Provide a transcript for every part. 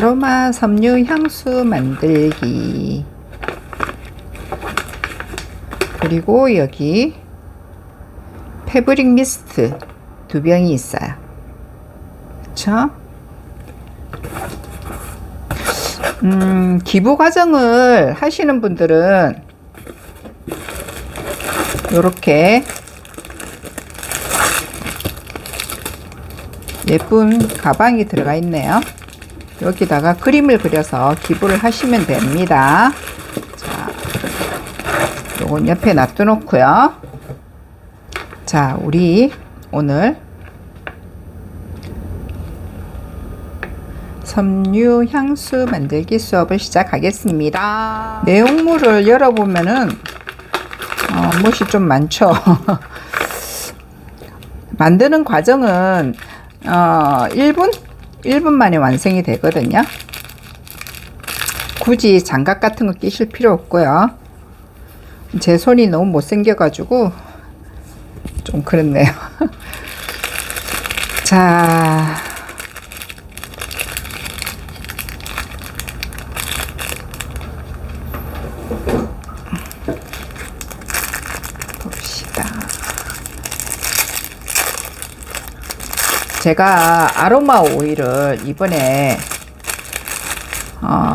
아로마 섬유 향수 만들기. 그리고 여기 패브릭 미스트 2병이 있어요. 그쵸? 기부 과정을 하시는 분들은 요렇게 예쁜 가방이 들어가 있네요. 여기다가 그림을 그려서 기부를 하시면 됩니다. 자, 요건 옆에 놔둬 놓고요. 자, 우리 오늘 섬유 향수 만들기 수업을 시작하겠습니다. 내용물을 열어보면은 못이 좀 많죠. 만드는 과정은 1분 만에 완성이 되거든요. 굳이 장갑 같은 거 끼실 필요 없고요. 제 손이 너무 못생겨 가지고 좀 그렇네요. 자, 봅시다. 제가 아로마 오일을 이번에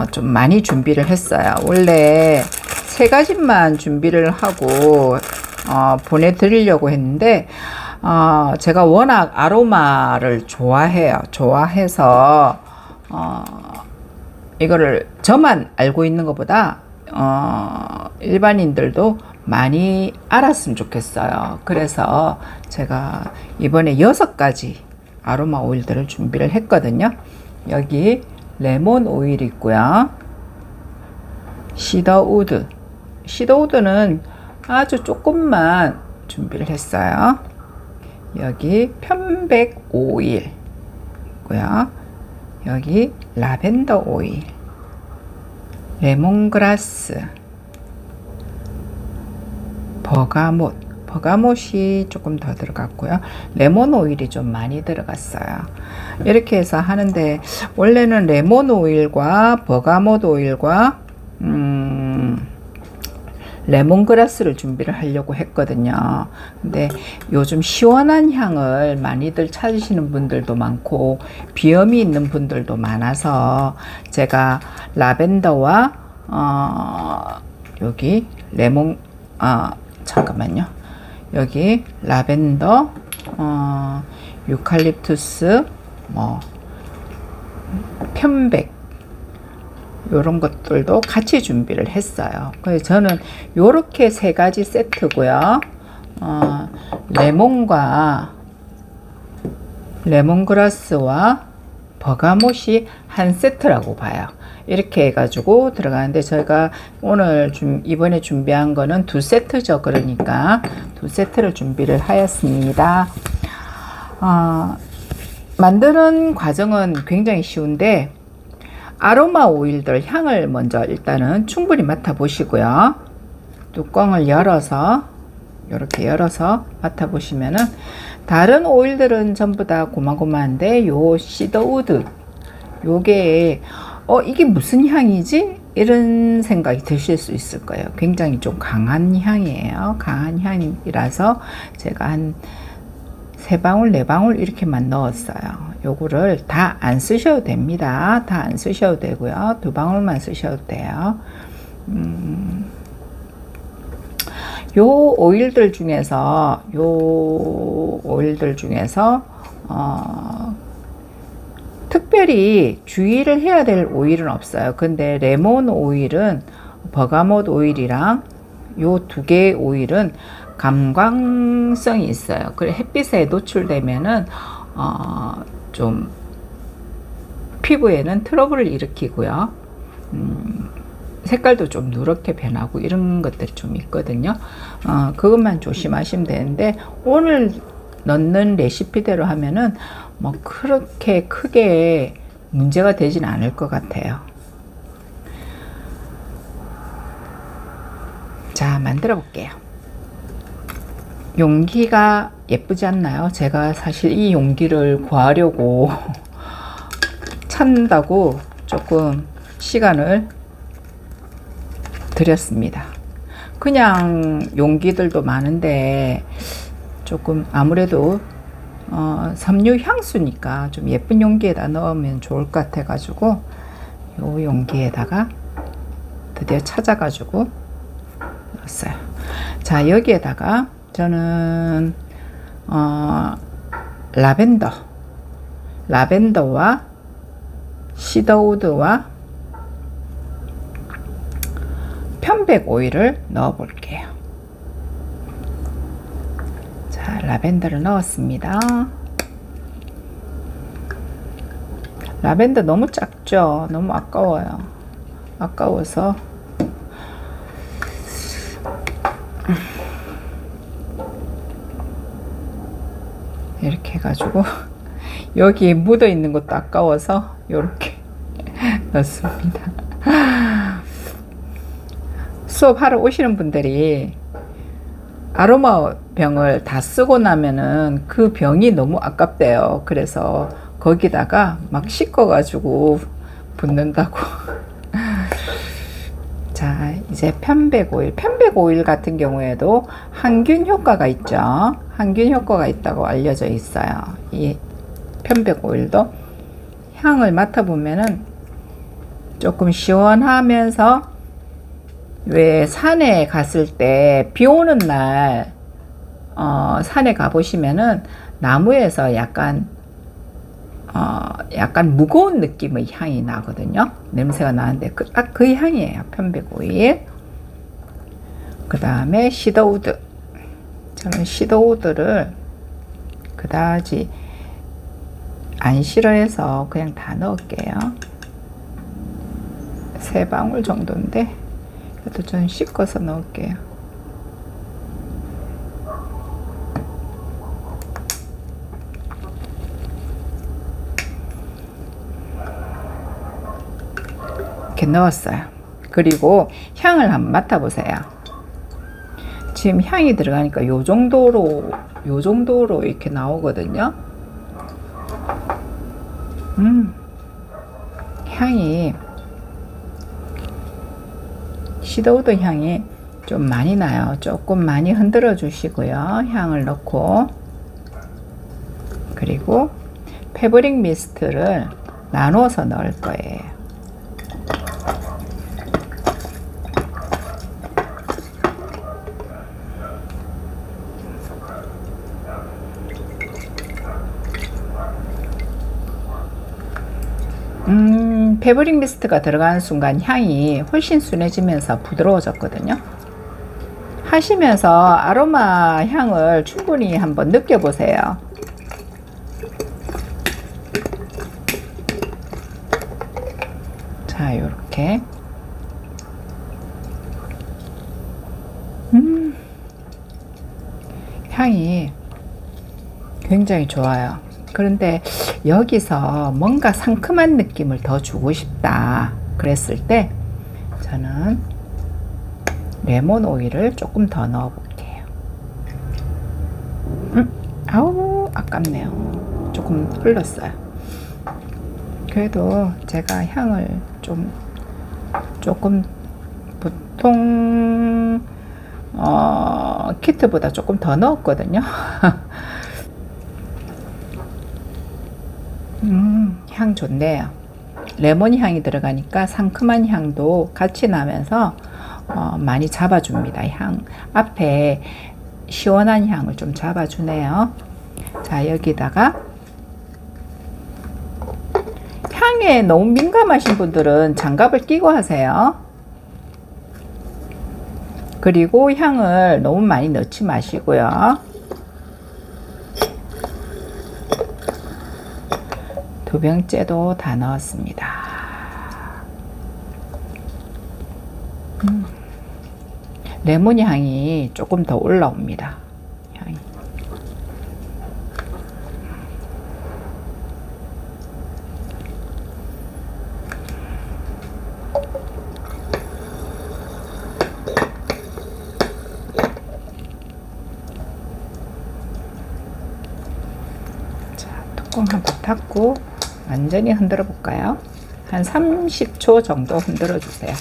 좀 많이 준비를 했어요. 원래 3가지만 준비를 하고 보내드리려고 했는데 제가 워낙 아로마를 좋아해요. 좋아해서 이거를 저만 알고 있는 것보다 일반인들도 많이 알았으면 좋겠어요. 그래서 제가 이번에 6가지 아로마 오일들을 준비를 했거든요. 여기 레몬 오일 있고요. 시더우드. 시더우드는 아주 조금만 준비를 했어요. 여기 편백 오일 있고요. 여기 라벤더 오일, 레몬그라스, 버가못이 조금 더 들어갔고요. 레몬 오일이 좀 많이 들어갔어요. 이렇게 해서 하는데 원래는 레몬 오일과 버가못 오일과 레몬그라스를 준비를 하려고 했거든요. 근데 요즘 시원한 향을 많이들 찾으시는 분들도 많고 비염이 있는 분들도 많아서 제가 라벤더와 여기 레몬 잠깐만요. 여기 라벤더, 유칼립투스, 편백 요런 것들도 같이 준비를 했어요. 그래서 저는 요렇게 3가지 세트고요. 레몬과 레몬그라스와 버가못이 한 세트라고 봐요. 이렇게 해가지고 들어가는데 저희가 오늘 이번에 준비한 거는 2세트죠. 그러니까 2세트를 준비를 하였습니다. 만드는 과정은 굉장히 쉬운데 아로마 오일들 향을 먼저 일단은 충분히 맡아 보시고요. 뚜껑을 열어서 이렇게 열어서 맡아 보시면은 다른 오일들은 전부 다 고만고만한데 요 시더우드 요게 이게 무슨 향이지? 이런 생각이 드실 수 있을 거예요. 굉장히 좀 강한 향이에요. 강한 향이라서 제가 한 3방울 4방울 이렇게만 넣었어요. 요거를 다 안 쓰셔도 됩니다. 다 안 쓰셔도 되고요. 2방울만 쓰셔도 돼요. 요 오일들 중에서 특별히 주의를 해야 될 오일은 없어요. 근데 레몬 오일은 버가못 오일이랑 요 2개의 오일은 감광성이 있어요. 그래 햇빛에 노출되면은 좀 피부에는 트러블을 일으키고요. 색깔도 좀 누렇게 변하고 이런 것들이 좀 있거든요. 그것만 조심하시면 되는데 오늘 넣는 레시피대로 하면은 뭐 그렇게 크게 문제가 되진 않을 것 같아요. 자, 만들어 볼게요. 용기가 예쁘지 않나요? 제가 사실 이 용기를 구하려고 찾는다고 조금 시간을 들였습니다. 그냥 용기들도 많은데 조금 아무래도 섬유 향수니까 좀 예쁜 용기에다 넣으면 좋을 것 같아 가지고 요 용기에다가 드디어 찾아가지고 넣었어요. 자, 여기에다가 저는 라벤더와 시더우드와 편백 오일을 넣어 볼게요. 자, 라벤더를 넣었습니다. 라벤더 너무 작죠? 너무 아까워요. 아까워서 이렇게 해가지고 여기에 묻어 있는 것도 아까워서 이렇게 넣습니다. 수업하러 오시는 분들이 아로마 병을 다 쓰고 나면은 그 병이 너무 아깝대요. 그래서 거기다가 막 씻어가지고 붓는다고. 자, 이제 편백 오일 같은 경우에도 항균 효과가 있죠. 항균 효과가 있다고 알려져 있어요. 이 편백 오일도 향을 맡아보면은 조금 시원하면서, 왜 산에 갔을 때 비 오는 날 산에 가보시면은 나무에서 약간 무거운 느낌의 향이 나거든요. 냄새가 나는데 딱 그 향이에요. 편백 오일. 그 다음에 시더우드. 저는 시더우드를 그다지 안 싫어해서 그냥 다 넣을게요. 3방울 정도인데 그래도 좀 씻어서 넣을게요. 이렇게 넣었어요. 그리고 향을 한번 맡아보세요. 지금 향이 들어가니까 요 정도로 이렇게 나오거든요. 향이, 시더우드 향이 좀 많이 나요. 조금 많이 흔들어 주시고요. 향을 넣고, 그리고 패브릭 미스트를 나눠서 넣을 거예요. 패브릭 미스트가 들어가는 순간 향이 훨씬 순해지면서 부드러워졌거든요. 하시면서 아로마 향을 충분히 한번 느껴보세요. 자, 요렇게. 향이 굉장히 좋아요. 그런데 여기서 뭔가 상큼한 느낌을 더 주고 싶다 그랬을 때 저는 레몬 오일을 조금 더 넣어 볼게요. 아우, 아깝네요. 조금 흘렀어요. 그래도 제가 향을 조금 보통 키트보다 조금 더 넣었거든요. 향 좋네요. 레몬 향이 들어가니까 상큼한 향도 같이 나면서 많이 잡아줍니다. 향 앞에 시원한 향을 좀 잡아주네요. 자, 여기다가 향에 너무 민감하신 분들은 장갑을 끼고 하세요. 그리고 향을 너무 많이 넣지 마시고요. 2병째도 다 넣었습니다. 레몬 향이 조금 더 올라옵니다. 향이. 자, 뚜껑 한번 닫고 완전히 흔들어 볼까요? 한 30초 정도 흔들어 주세요.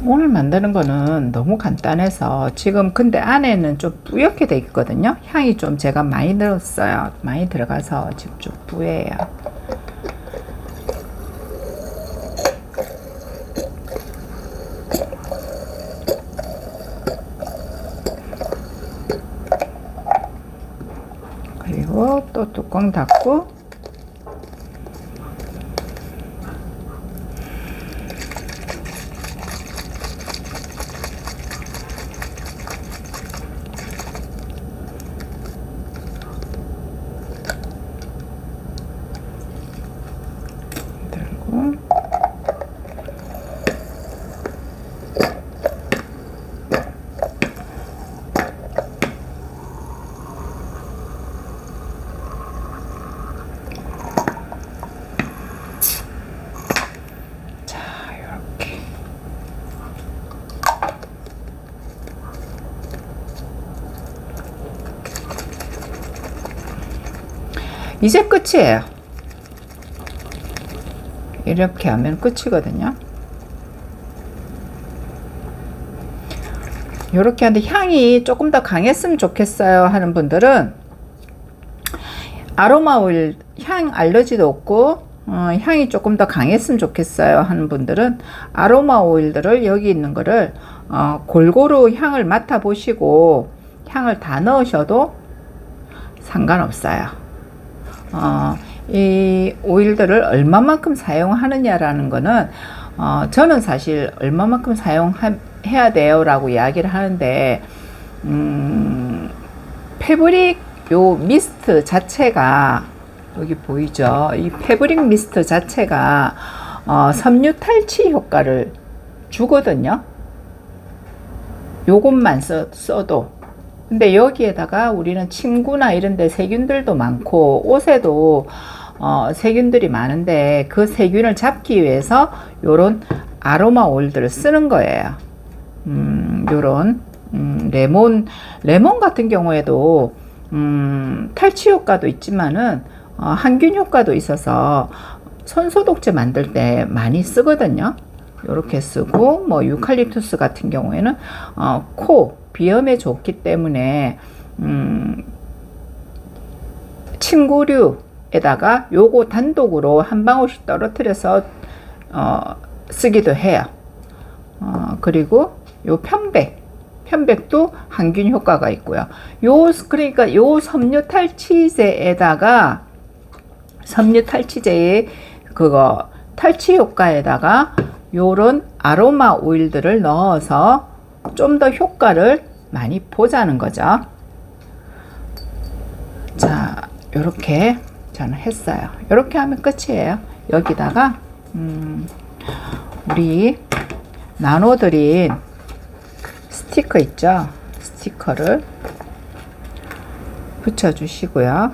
오늘 만드는 거는 너무 간단해서 지금 근데 안에는 좀 뿌옇게 돼 있거든요. 향이 좀 제가 많이 넣었어요. 많이 들어가서 지금 좀 뿌예요. 그리고 또 뚜껑 닫고 이제 끝이에요. 이렇게 하면 끝이거든요. 이렇게 하는데 향이 조금 더 강했으면 좋겠어요 하는 분들은 아로마 오일, 향 알러지도 없고 향이 조금 더 강했으면 좋겠어요 하는 분들은 아로마 오일들을 여기 있는 거를 골고루 향을 맡아 보시고 향을 다 넣으셔도 상관없어요. 이 오일들을 얼마만큼 사용하느냐라는 거는 저는 사실 얼마만큼 사용해야 돼요 라고 이야기를 하는데 패브릭 요 미스트 자체가 여기 보이죠? 이 패브릭 미스트 자체가 섬유 탈취 효과를 주거든요. 요것만 써도. 근데 여기에다가 우리는 침구나 이런 데 세균들도 많고 옷에도 세균들이 많은데 그 세균을 잡기 위해서 요런 아로마 오일들을 쓰는 거예요. 요런 레몬 같은 경우에도 탈취 효과도 있지만은 항균 효과도 있어서 손소독제 만들 때 많이 쓰거든요. 요렇게 쓰고 뭐 유칼립투스 같은 경우에는 비염에 좋기 때문에 침구류에다가 요거 단독으로 한 방울씩 떨어뜨려서 쓰기도 해요. 그리고 요 편백도 항균 효과가 있고요. 그러니까 요 섬유 탈취제에다가 섬유탈취제의 그거 탈취 효과에다가 요런 아로마 오일들을 넣어서 좀 더 효과를 많이 보자는 거죠. 자, 요렇게 저는 했어요. 요렇게 하면 끝이에요. 여기다가 우리 나눠드린 스티커 있죠? 스티커를 붙여주시고요.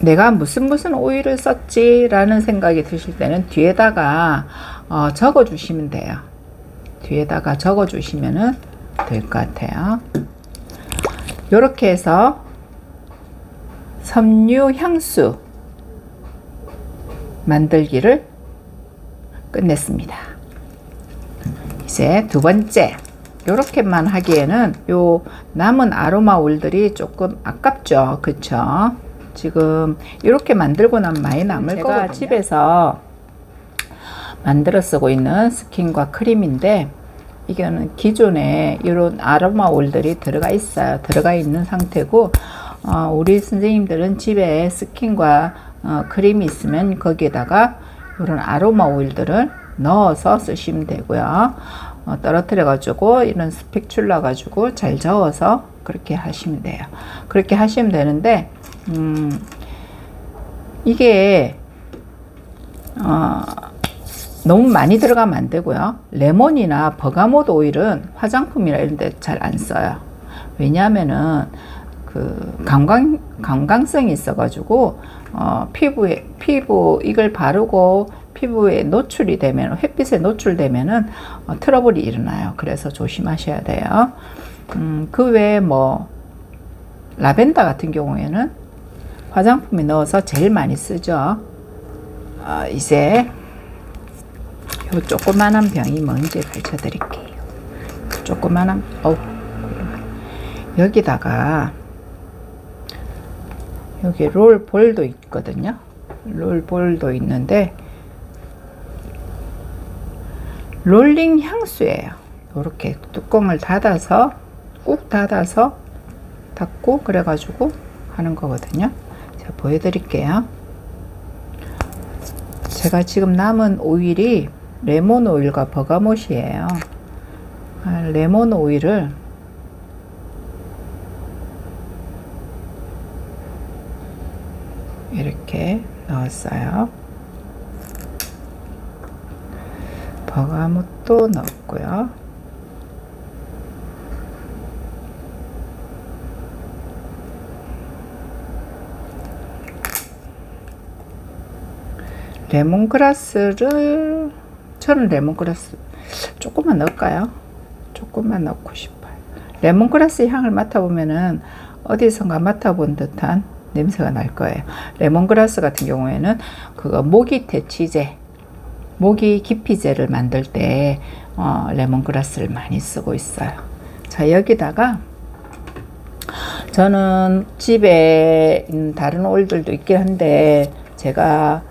내가 무슨 오일을 썼지 라는 생각이 드실 때는 뒤에다가 적어 주시면 돼요. 뒤에다가 적어 주시면 될 것 같아요. 이렇게 해서 섬유 향수 만들기를 끝냈습니다. 이제 두 번째, 요렇게만 하기에는 요 남은 아로마 오일들이 조금 아깝죠. 그쵸? 지금 이렇게 만들고 나면 많이 남을 거거든요. 제가 집에서 만들어 쓰고 있는 스킨과 크림인데 이거는 기존에 이런 아로마 오일들이 들어가 있어요. 들어가 있는 상태고 우리 선생님들은 집에 스킨과 크림이 있으면 거기에다가 이런 아로마 오일들을 넣어서 쓰시면 되고요. 떨어뜨려 가지고 이런 스팩출라 가지고 잘 저어서 그렇게 하시면 돼요. 그렇게 하시면 되는데 이게 너무 많이 들어가면 안 되고요. 레몬이나 버가못 오일은 화장품이나 이런 데 잘 안 써요. 왜냐하면은 그 강광성이 있어 가지고 피부 이걸 바르고 피부에 노출이 되면 햇빛에 노출되면은 트러블이 일어나요. 그래서 조심하셔야 돼요. 그 외에 뭐 라벤더 같은 경우에는 화장품에 넣어서 제일 많이 쓰죠. 이제 요 조그만한 병이 뭔지 가르쳐 드릴게요. 조그만한, 여기다가 여기 롤볼도 있거든요. 롤볼도 있는데 롤링 향수예요. 이렇게 뚜껑을 닫아서 꾹 닫아서 닫고 그래가지고 하는 거거든요. 제가 보여드릴게요. 제가 지금 남은 오일이 레몬 오일과 버가못이에요. 레몬 오일을 이렇게 넣었어요. 버가못도 넣었고요. 레몬그라스를, 저는 레몬그라스 조금만 넣을까요? 조금만 넣고 싶어요. 레몬그라스 향을 맡아보면은 어디선가 맡아본 듯한 냄새가 날 거예요. 레몬그라스 같은 경우에는 그거 모기 퇴치제, 모기 기피제를 만들 때 레몬그라스를 많이 쓰고 있어요. 자, 여기다가 저는 집에 있는 다른 오일들도 있긴 한데 제가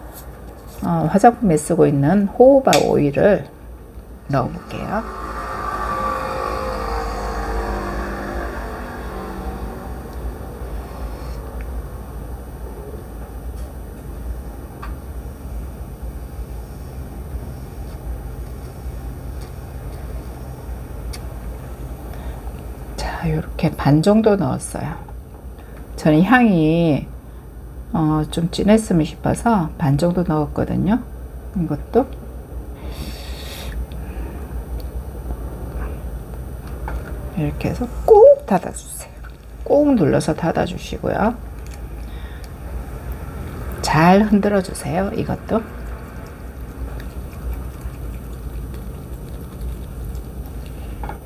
화장품에 쓰고 있는 호호바 오일을 넣어 볼게요. 자, 이렇게 반 정도 넣었어요. 저는 향이 좀 진했으면 싶어서 반 정도 넣었거든요. 이것도 이렇게 해서 꾹 닫아주세요. 꾹 눌러서 닫아주시고요. 잘 흔들어 주세요. 이것도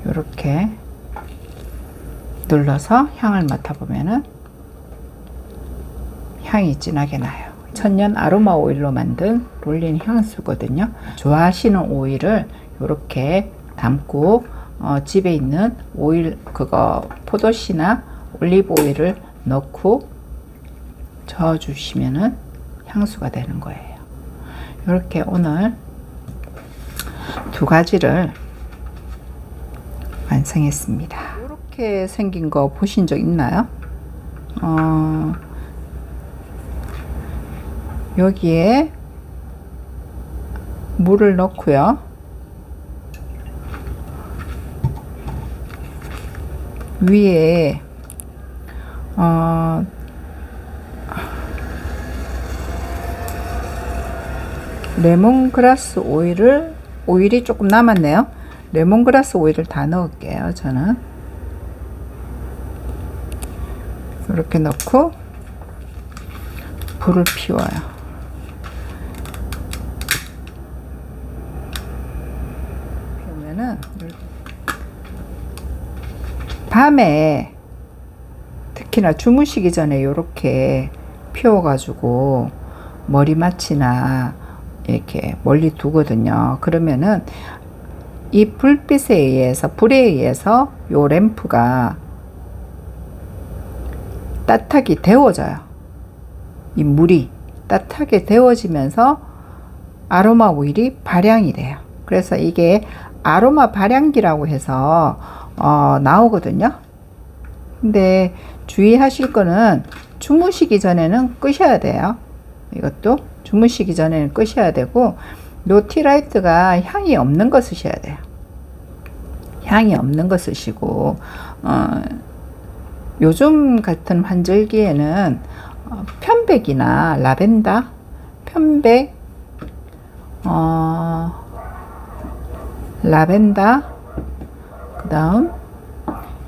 이렇게 눌러서 향을 맡아보면은 향이 진하게 나요. 천연 아로마 오일로 만든 롤린 향수거든요. 좋아하시는 오일을 이렇게 담고 집에 있는 오일, 그거 포도씨나 올리브 오일을 넣고 저어주시면은 향수가 되는 거예요. 이렇게 오늘 두 가지를 완성했습니다. 이렇게 생긴 거 보신 적 있나요? 여기에 물을 넣고요. 위에 레몬그라스 오일이 조금 남았네요. 레몬그라스 오일을 다 넣을게요. 저는 이렇게 넣고 불을 피워요. 피우면은 밤에 특히나 주무시기 전에 이렇게 피워가지고 머리맡이나 이렇게 멀리 두거든요. 그러면은 이 불빛에 의해서, 불에 의해서 요 램프가 따뜻하게 데워져요. 이 물이 따뜻하게 데워지면서 아로마 오일이 발향이 돼요. 그래서 이게 아로마 발향기라고 해서 나오거든요. 근데 주의하실 거는 주무시기 전에는 끄셔야 돼요. 이것도 주무시기 전에는 끄셔야 되고, 노티라이트가 향이 없는 거 쓰셔야 돼요. 향이 없는 거 쓰시고, 요즘 같은 환절기에는 편백이나 라벤더, 편백, 라벤더, 그 다음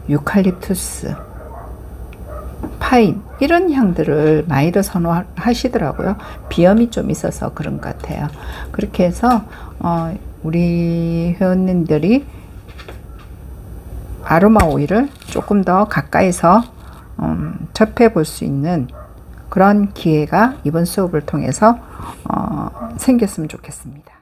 유칼립투스, 파인, 이런 향들을 많이들 선호하시더라고요. 비염이 좀 있어서 그런 것 같아요. 그렇게 해서 우리 회원님들이 아로마 오일을 조금 더 가까이서 접해 볼 수 있는 그런 기회가 이번 수업을 통해서 생겼으면 좋겠습니다.